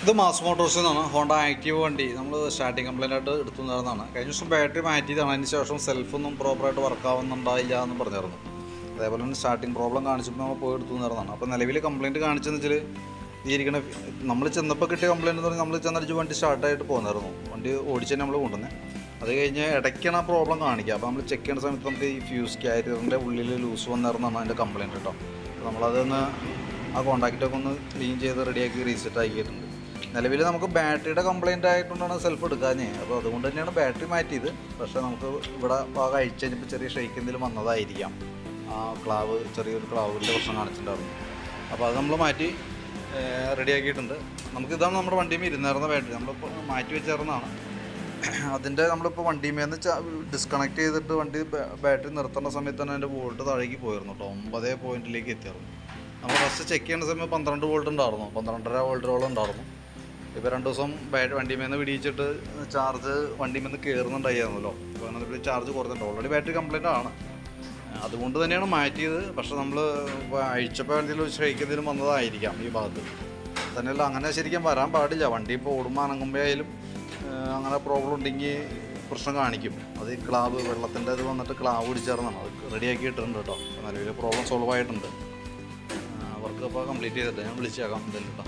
ഇത് മാസ് മോട്ടോഴ്സിൽ നിന്നാണ് Honda active വണ്ടി നമ്മൾ സ്റ്റാർട്ടിങ് കംപ്ലൈൻ്റ് ആയിട്ട് എടുത്തു തരുന്നതാണ്. കഴിഞ്ഞ ദിവസം ബാറ്ററി മാറ്റിയതാണ്. അതിന് ശേഷം സെൽഫൊന്നും പ്രോപ്പറായിട്ട് വർക്കാവുന്നുണ്ടായില്ല എന്ന് പറഞ്ഞിരുന്നു. അതേപോലെ തന്നെ സ്റ്റാർട്ടിങ് പ്രോബ്ലം കാണിച്ചപ്പോൾ നമ്മൾ പോയി എടുത്തു തരുന്നതാണ്. അപ്പോൾ നിലവിൽ കംപ്ലയിൻറ്റ് കാണിച്ചെന്ന് വെച്ചാൽ ഈ ഇരിക്കണ നമ്മൾ ചെന്നപ്പോൾ കിട്ടിയ കംപ്ലയിൻ്റ് എന്ന് പറഞ്ഞാൽ നമ്മൾ ചെന്നടിച്ച് വണ്ടി സ്റ്റാർട്ടായിട്ട് പോകുന്നായിരുന്നു. വണ്ടി ഓടിച്ച് തന്നെ നമ്മൾ കൊണ്ടുവന്നത്. അത് കഴിഞ്ഞ് ഇടയ്ക്കാണ് ആ പ്രോബ്ലം കാണിക്കുക. അപ്പോൾ നമ്മൾ ചെക്ക് ചെയ്യുന്ന സമയത്ത് നമുക്ക് ഈ ഫ്യൂസ് ക്യാരിയറിൻ്റെ ഉള്ളിൽ ലൂസ് വന്നിരുന്നതാണ് അതിൻ്റെ കംപ്ലയിൻറ്റ് കേട്ടോ. നമ്മളതൊന്ന് ആ കോൺടാക്റ്റൊക്കെ ഒന്ന് ക്ലീൻ ചെയ്ത് റെഡിയാക്കി റീസെറ്റ് ആക്കിയിട്ടുണ്ട്. നിലവിൽ നമുക്ക് ബാറ്ററിയുടെ കംപ്ലയിൻ്റ് ആയിട്ടുകൊണ്ടാണ് സെൽഫ് എടുക്കാഞ്ഞേ. അപ്പോൾ അതുകൊണ്ട് തന്നെയാണ് ബാറ്ററി മാറ്റിയത്. പക്ഷേ നമുക്ക് ഇവിടെ ആ കഴിച്ച് കഴിഞ്ഞപ്പോൾ ചെറിയ ഷെയ്ക്ക് എന്തെങ്കിലും വന്നതായിരിക്കാം. ആ ക്ലാവ് ചെറിയൊരു ക്ലാവിൻ്റെ പ്രശ്നം കാണിച്ചിട്ടുണ്ടായിരുന്നു. അപ്പോൾ അത് നമ്മൾ മാറ്റി റെഡിയാക്കിയിട്ടുണ്ട്. നമുക്കിതാണ് നമ്മുടെ വണ്ടിയിൽ ഇരുന്നായിരുന്ന ബാറ്ററി നമ്മളിപ്പോൾ മാറ്റി വെച്ചേർന്നതാണ്. അതിൻ്റെ നമ്മളിപ്പോൾ വണ്ടിയിൽ നിന്ന് ഡിസ്കണക്ട് ചെയ്തിട്ട് വണ്ടി ബാറ്ററി നിർത്തേണ്ട സമയത്ത് തന്നെ അതിൻ്റെ വോൾട്ട് താഴേക്ക് പോയിരുന്നു കേട്ടോ. 9 പോയിൻറ്റിലേക്ക് എത്തിയായിരുന്നു. നമ്മൾ ഫസ്റ്റ് ചെക്ക് ചെയ്യുന്ന സമയത്ത് 12 വോൾട്ട് ഉണ്ടായിരുന്നു, 12.5 വോൾട്ടോളം ഉണ്ടായിരുന്നു. ഇപ്പോൾ 2 ദിവസം വണ്ടിയിൽ നിന്ന് പിടിച്ചിട്ട് ചാർജ് വണ്ടിയിൽ നിന്ന് കയറുന്നുണ്ടായിരുന്നല്ലോ. അപ്പോൾ അതിനകത്ത് ചാർജ് കുറഞ്ഞിട്ടുണ്ട്. ഓൾറെഡി ബാറ്ററി കംപ്ലൈൻ്റ് ആണ്, അതുകൊണ്ട് തന്നെയാണ് മാറ്റിയത്. പക്ഷേ നമ്മൾ അഴിച്ചപ്പോൾ എന്തെങ്കിലും ഷെയ്ക്ക് എന്തെങ്കിലും വന്നതായിരിക്കാം ഈ ഭാഗത്ത്. തന്നെയല്ല, അങ്ങനെ ശരിക്കും വരാൻ പാടില്ല. വണ്ടി ഇപ്പോൾ ഓടുമ്പോൾ അനങ്ങുമ്പോഴായാലും അങ്ങനെ പ്രോബ്ലം ഉണ്ടെങ്കിൽ പ്രശ്നം കാണിക്കും. അത് ഈ ക്ലാവ് വെള്ളത്തിൻ്റെ ഇത് വന്നിട്ട് ക്ലാവ് പിടിച്ചേർന്നാണ്. അത് റെഡിയാക്കി ഇട്ടിട്ടുണ്ട് കേട്ടോ. നിലവിൽ പ്രോബ്ലം സോൾവ് ആയിട്ടുണ്ട്. വർക്ക് അപ്പോൾ കംപ്ലീറ്റ് ചെയ്തിട്ട് ഞാൻ വിളിച്ചേക്കാം എന്തായാലും കേട്ടോ.